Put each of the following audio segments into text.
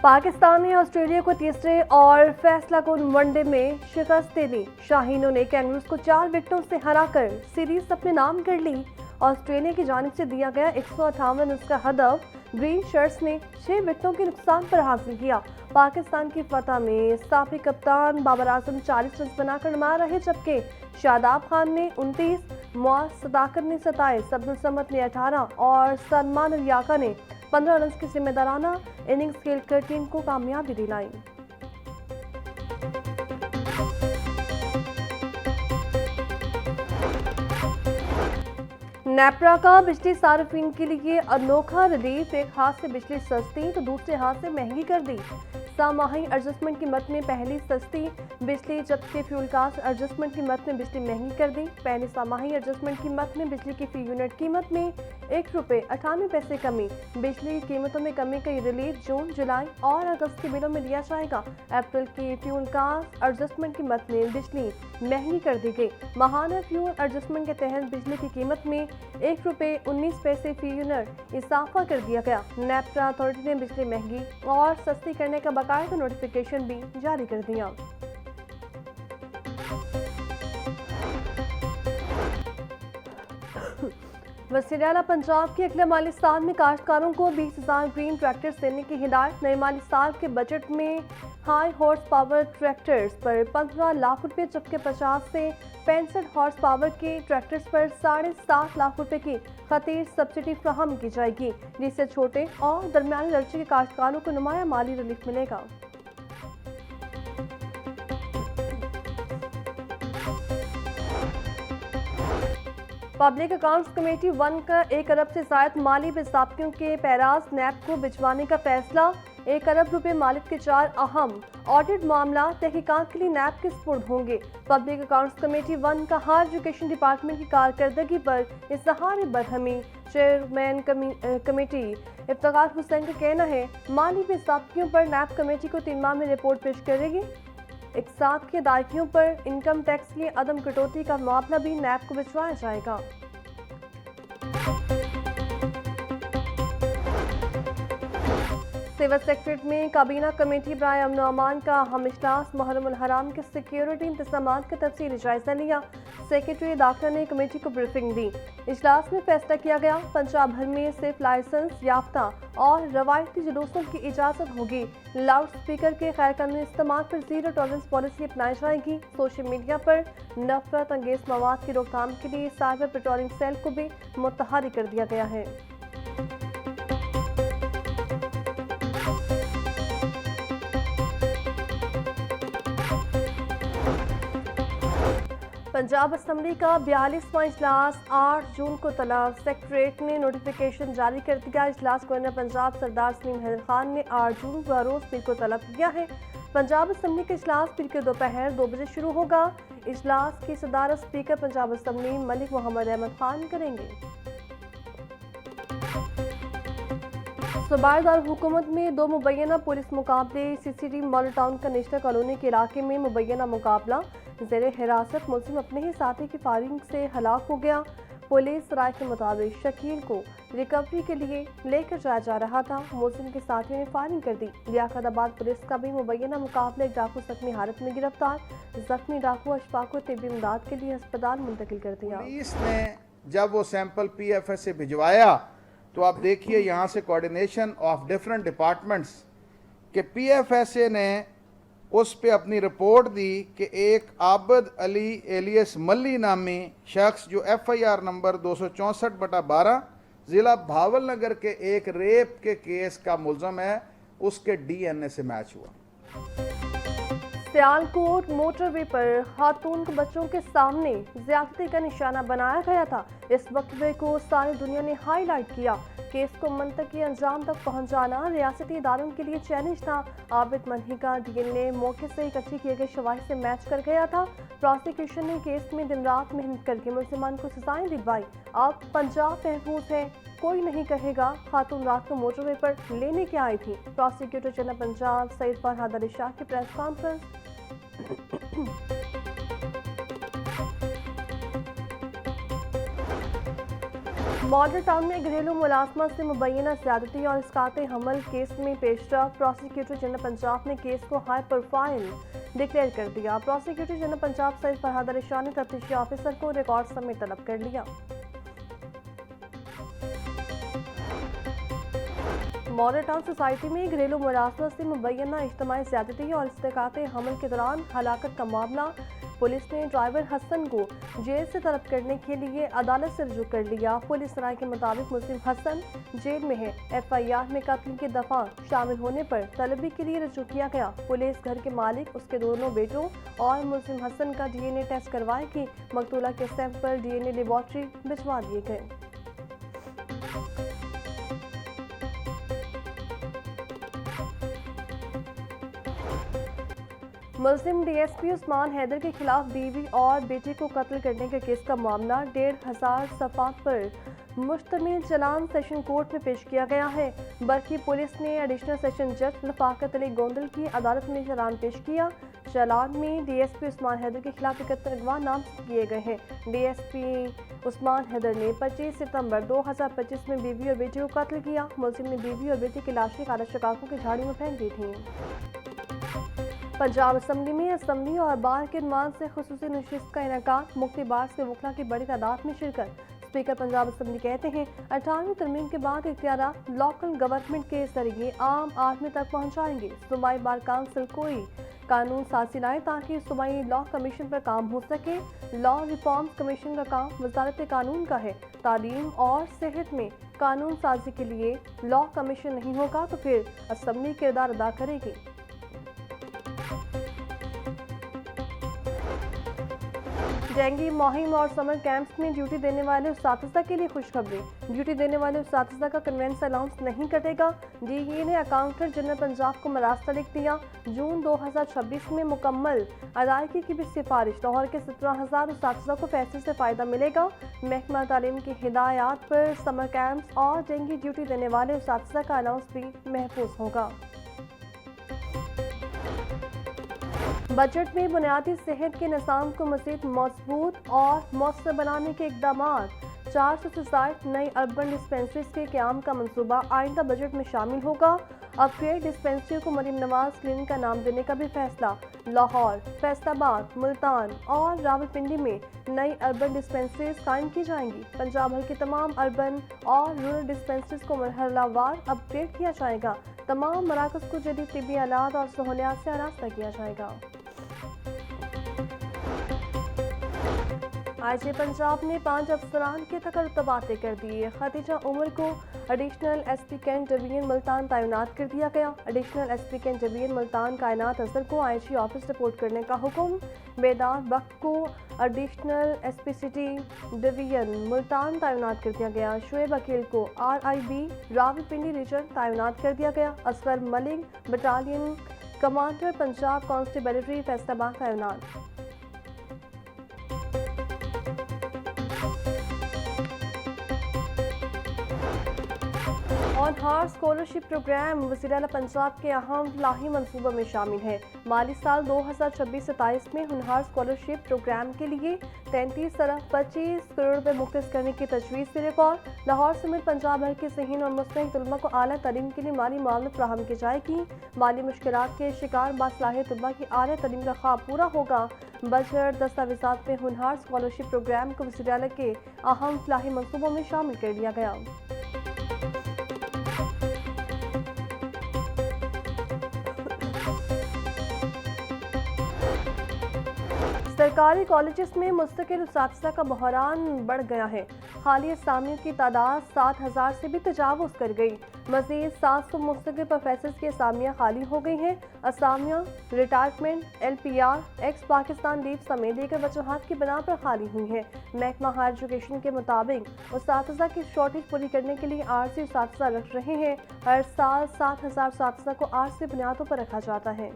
पाकिस्तान ने ऑस्ट्रेलिया को तीसरे और फैसलाकुन वनडे में शिकस्त दे दी। शाहीनों ने कैंगरूज को 4 विकेटों से हराकर सीरीज अपने नाम कर ली। ऑस्ट्रेलिया की जानिब से दिया गया 158 रन का हदफ ग्रीन शर्ट्स ने 6 विकेटों के नुकसान पर हासिल किया। पाकिस्तान की फतह में साबिक कप्तान बाबर आजम 40 रन बनाकर नुमा रहे, जबकि शादाब खान ने 29, मुआज सदाकत ने 27, अब्दुल समद ने 18 और सलमान अल याका ने 15 रन की जिम्मेदाराना इनिंग्स खेलकर टीम को कामयाबी दिलाई। नेपरा का बिजली सार्फिन के लिए अनोखा रिलीफ, एक हाथ से बिजली सस्ती तो दूसरे हाथ से महंगी कर दी। सामाही एडजस्टमेंट कीमत में पहली सस्ती बिजली, जबकि फ्यूल कास्ट एडजस्टमेंट कीमत में बिजली महंगी कर दी। पहली सामाही एडजस्टमेंट कीमत में बिजली की फी यूनिट कीमत में ₹1.98 कमी। बिजली की कीमतों में कमी का रिलीफ जून, जुलाई और अगस्त के बिलों में दिया जाएगा। अप्रैल की फ्यूल कास्ट एडजस्टमेंट कीमत में बिजली महंगी कर दी गई। माहाना फ्यूल एडजस्टमेंट के तहत बिजली की कीमत में ₹1.19 फी यूनिट इजाफा कर दिया गया। नेपरा अथॉरिटी ने बिजली महंगी और सस्ती करने का बाकायदा नोटिफिकेशन भी जारी कर दिया। वज़ीर आला पंजाब के अगले माली साल में काश्तकारों को 20,000 ग्रीन ट्रैक्टर्स देने की हिदायत। नए माली साल के बजट में हाई हॉर्स पावर ट्रैक्टर्स पर 15 लाख रुपए, जबकि 50 से 65 हॉर्स पावर के ट्रैक्टर्स पर 7.5 लाख रुपए की खतीर सब्सिडी फ्राहम की जाएगी, जिससे छोटे और दरमियाने दर्जे के काश्तकारों को नुमाया माली रिलीफ मिलेगा। पब्लिक अकाउंट्स कमेटी 1 का 1 अरब से ज़ायद माली बेज़ाब्तियों के पैराज नैब को भिजवाने का फैसला। 1 अरब रुपए मालिक के 4 अहम ऑडिट मामला तहकीकात के लिए नैब के सुपुर्द होंगे। पब्लिक अकाउंट्स कमेटी 1 का हायर एजुकेशन डिपार्टमेंट की कारकर्दगी पर इज़हार बरहमी। चेयरमैन कमेटी इफ्तिखार हुसैन का कहना है, माली बेज़ाब्तियों पर नैब कमेटी को 3 माह में रिपोर्ट पेश करेगी। इकसात की अदायगियों पर इनकम टैक्स की अदम कटौती का मामला भी नैब को भिजवाया जाएगा। सिविल सेक्रेटरीट में काबीना कमेटी बराए अमन व अमान का अहम इजलास। मुहर्रम उल हराम के सिक्योरिटी इंतजामात का तफसीली जायजा लिया। सेक्रेटरी दाखिला ने कमेटी को ब्रीफिंग दी। इजलास में फैसला किया गया, पंजाब भर में सिर्फ लाइसेंस याफ्ता और रवायती जुलूसों की इजाज़त होगी। लाउड स्पीकर के गैर कानूनी इस्तेमाल पर जीरो टॉलरेंस पॉलिसी अपनाई जाएगी। सोशल मीडिया पर नफरत अंगेज मवाद की रोकथाम के लिए साइबर पेट्रोलिंग सेल को भी मुतहरी कर दिया गया है। पंजाब असम्बली का 42वां इजलास 8 जून को तलब। सेक्रेटरीट ने नोटिफिकेशन जारी कर दिया। इजलास गवर्नर पंजाब सरदार सलीम हैदर खान ने 8 जून बरोज़ पीर को तलब किया है। पंजाब असम्बली का इजलास पीर के दोपहर 2 बजे शुरू होगा। इजलास की सदारत स्पीकर पंजाब असम्बली मलिक मोहम्मद अहमद खान करेंगे। सूबादार हुकूमत में 2 मुबैना पुलिस मुकाबले। CCD मॉडल टाउन का नेशनल कॉलोनी के इलाके में मुबैना मुकाबला। ज़ेरे हिरासत मुलजिम अपने ही साथी की फायरिंग से हलाक हो गया। पुलिस राय के मुताबिक शकील को रिकवरी के लिए लेकर जाया जा रहा था। मुलजिम के साथियों ने फायरिंग कर दी। लियाकताबाद पुलिस का भी मुबैना मुकाबले। एक डाकू जख्मी हालत में गिरफ्तार। जख्मी डाकू अशफाक को तिब्बी इमदाद के लिए अस्पताल मुंतकिल कर दिया। पुलिस ने जब वो सैंपल PFS से भिजवाया तो आप देखिए यहाँ से कोऑर्डिनेशन ऑफ डिफरेंट डिपार्टमेंट्स के PFSA ने उस पे अपनी रिपोर्ट दी कि एक आबद अली एलियस मल्ली नामी शख्स जो FIR नंबर 264/12 ज़िला भावलनगर के एक रेप के केस का मुलज़म है, उसके DNA से मैच हुआ। सियालकोट मोटरवे पर खातून को बच्चों के सामने ज्यादती का निशाना बनाया गया था। इस वक्फे को सारी दुनिया ने हाईलाइट किया। केस को मंतकी अंजाम तक पहुंचाना रियासती इदारों के लिए चैलेंज था। आबिद मनही का DNA मौके से इकट्ठी किए गए शवाहिद से मैच कर गया था। प्रोसिक्यूशन ने केस में दिन रात मेहनत करके मुलजिमान को सजाएं दिलवाई। अब पंजाब महफूज है, कोई नहीं कहेगा खातून रात को मोटरवे पर लेने के आई थी। प्रोसिक्यूटर जनरल पंजाब सईद फरहाद अली शाह की प्रेस कॉन्फ्रेंस। मॉडल टाउन में घरेलू मुलाजमत से मुबैना ज्यादती और इसकाते हमल केस में पेशरफ, प्रोसिक्यूटर जनरल पंजाब ने केस को हाई प्रोफाइल डिक्लेयर कर दिया। प्रोसिक्यूटर जनरल पंजाब सैयद फरहाद अली शाह ने तफ्तीशी ऑफिसर को रिकॉर्ड समेत तलब कर लिया। मॉडल टाउन सोसाइटी में घरेलू मुलाजमत से मुबैना इज्तिमाई ज्यादती और इसकाते हमल के दौरान हलाकत का मामला पुलिस ने ड्राइवर हसन को जेल से तलब करने के लिए अदालत से रुजू कर लिया। पुलिस राय के मुताबिक मुस्लिम हसन जेल में है। FIR में कत्ल के दफा शामिल होने पर तलबी के लिए रुजू किया गया। पुलिस घर के मालिक, उसके दोनों बेटों और मुस्लिम हसन का DNA टेस्ट करवाएगी। मकतूला के सैंपल DNA लेबॉर्ट्री भिजवा दिए गए। मुस्लिम DSP उस्मान हैदर के खिलाफ बीवी और बेटे को कत्ल करने के केस का मामला 1,500 सफ़ात पर मुश्तमिल चलान सेशन कोर्ट में पेश किया गया है। बल्कि पुलिस ने एडिशनल सेशन जज रफाकत अली गोंदल की अदालत में चलान पेश किया। चलान में DSP उस्मान हैदर के खिलाफ 71 गवाह नामजद किए गए हैं। DSP उस्मान हैदर ने 25 सितंबर 2025 में बीवी और बेटे को कत्ल किया। मुलजिम ने बीवी और बेटे की लाशें काला शिकागो की झाड़ी में फेंक दी थी। पंजाब असम्बली में असम्बली और बार के नुमान से खुसूसी नशिस्त का इनेकाद, मुफ्ती बार से वकला की बड़ी तादाद में शिरकत। स्पीकर पंजाब असम्बली कहते हैं 18वीं तरमीम के बाद इख्तियारात लोकल गवर्नमेंट के जरिए आम आदमी तक पहुँचाएंगे। सूबाई बार काउंसिल कोई कानून साजी लाए ताकि सूबाई लॉ कमीशन पर काम हो सके। लॉ रिफॉर्म्स कमीशन का काम वजारत कानून का है। तालीम और सेहत में कानून साजी के लिए लॉ कमीशन नहीं होगा तो फिर असम्बली किरदार अदा करेगी। जंगी मुहिम और समर कैंप्स में ड्यूटी देने वाले उस्ताद के लिए खुशखबरी। ड्यूटी देने वाले उस्ताद का कन्वेंस अलाउंस नहीं कटेगा। DGA ने अकाउंटेंट जनरल पंजाब को मरास्ता लिख दिया। जून 2026 में मुकम्मल अदायगी की भी सिफारिश। लाहौर के 17,000 उस्ताद को फैसले से फ़ायदा मिलेगा। महकमा तालीम की हिदायत पर समर कैंप्स और जंगी ड्यूटी देने वाले उस्ताद का अलाउंस भी महफूज होगा। बजट में बुनियादी सेहत के निज़ाम को मज़ीद मजबूत और मौसर बनाने के इक़दाम। 400 से ज़ायद नई अर्बन डिस्पेंसरीज के क़याम का मंसूबा आइंदा बजट में शामिल होगा। अपग्रेड डिस्पेंसरी को मरीम नवाज क्लिनिक का नाम देने का भी फैसला। लाहौर, फैसलाबाद, मुल्तान और रावलपिंडी में नई अर्बन डिस्पेंसरीज कायम की जाएंगी। पंजाब भर की तमाम अर्बन और रूरल डिस्पेंसरीज को मरहलावार अपग्रेड किया जाएगा। तमाम मराकज़ को जदीद तिब्बी आलात और सहूलियात से आरास्ता किया जाएगा। IG पंजाब ने 5 अफसरान के तबादले कर दिए। खदीजा उमर को additional SP cantt division Multan तैनात कर दिया गया। Additional SP cantt division Multan Kainat Azhar को IG ऑफिस रिपोर्ट करने का हुक्म। बेदार बख्त को additional SP city division Multan तैनात कर दिया गया। शुएब अकील को RIB रावलपिंडी रीजन तैनात कर दिया गया। Asghar Malik battalion commander Punjab constabulary Faisalabad तैनात। ऑन हार स्कॉलरशिप प्रोग्राम वज़ीर आला पंजाब के अहम फलाही मनसूबों में शामिल है। माली साल 2026-27 में हुनहार स्कॉलरशिप प्रोग्राम के लिए 33 अरब 25 करोड़ रुपए मुख्तस करने की तजवीज़ से रिकॉर्ड। लाहौर समेत पंजाब भर के ज़हीन और मुस्तहिक तलबा को आला तालीम के लिए माली मामलत फराहम की जाएगी। माली मुश्किलात के शिकार बासलाहियत तलबा की आला तालीम का ख्वाब पूरा होगा। बजट दस्तावेज़ात में हुनहार स्कॉलरशिप प्रोग्राम को वज़ीर आला के अहम फलाही मनसूबों में शामिल कर लिया गया। सरकारी कॉलेजेस में मुस्तकिल उस्ताद का बहरान बढ़ गया है। हाली असामियों की तादाद 7,000 से भी तजावुज़ कर गई। मज़ीद 700 मुस्तकिल प्रोफेसर्स की असामियाँ खाली हो गई हैं। असामियाँ retirement, LPR, ex Pakistan leave समेत दीगर वजूहात की बिना पर खाली हुई हैं। महकमा हायर एजुकेशन के मुताबिक उस्ताद की शॉर्टेज पूरी करने के लिए आर्जी उस्ताद रख रहे हैं। हर साल 7,000 उस्ताद को आर्जी बुनियादों पर रखा जाता है।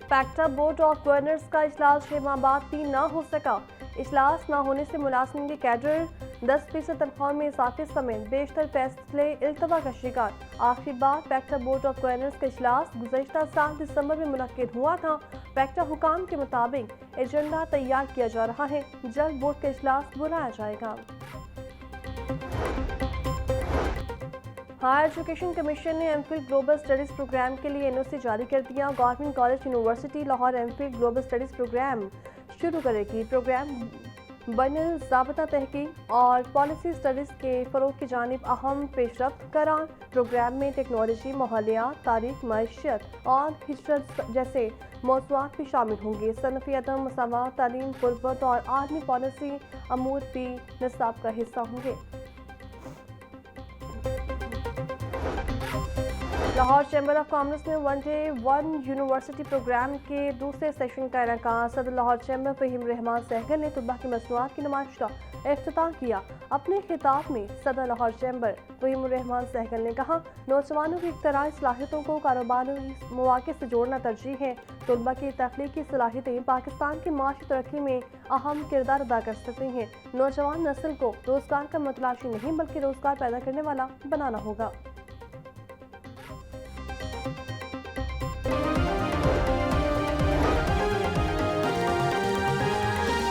फैक्टा बोर्ड ऑफ गवर्नर्स का इजलास 6 माह बाद भी न हो सका। इजलास न होने से मुलाजिमीन के कैडर 10% तनख्वाह में इजाफे समेत बेशतर फैसले इल्तवा का शिकार। आखिरी बार पैक्टा बोर्ड ऑफ गवर्नर्स का इजलास गुज़श्ता साल दिसंबर में मुनक्किद हुआ था। पैक्टा हुकाम के मुताबिक एजेंडा तैयार किया जा रहा है, जल्द बोर्ड का इजलास बुलाया जाएगा। हायर एजुकेशन कमीशन ने एमफिल ग्लोबल स्टडीज प्रोग्राम के लिए एनओसी जारी कर दिया। Government college university Lahore MPhil global studies programme शुरू करेगी। प्रोग्राम बैनुल ज़ाब्ता तहकीक और पॉलिसी स्टडीज़ के फ़रोग़ की जानिब अहम पेशरफ्त करार। प्रोग्राम में टेक्नोलॉजी, माहौलियात, तारीख, मईशत और हिजरत जैसे मौज़ूआत भी शामिल होंगे। सनफ़ी अदम, मसावात, तालीम, ग़ुरबत और आलमी पॉलिसी अमूर भी निसाब का हिस्सा होंगे। लाहौर चैम्बर ऑफ कॉमर्स में one day one university programme के दूसरे सेशन का इनेकाद। सदर लाहौर चैम्बर फ़हीम रहमान सहगल ने तुलबा की मसनूआत की नुमाइश का इफ्तिताह किया। अपने खिताब में सदर लाहौर चैम्बर फ़हीम रहमान सहगल ने कहा, नौजवानों की इख्तिराई सलाहियतों को कारोबारी मौक़े से जोड़ना तरजीह है। तुलबा की तख्लीकी सलाहियतें पाकिस्तान की माशी तरक्की में अहम किरदार अदा कर सकती हैं। नौजवान नस्ल को रोज़गार का मतलाशी नहीं बल्कि रोज़गार पैदा करने वाला बनाना होगा।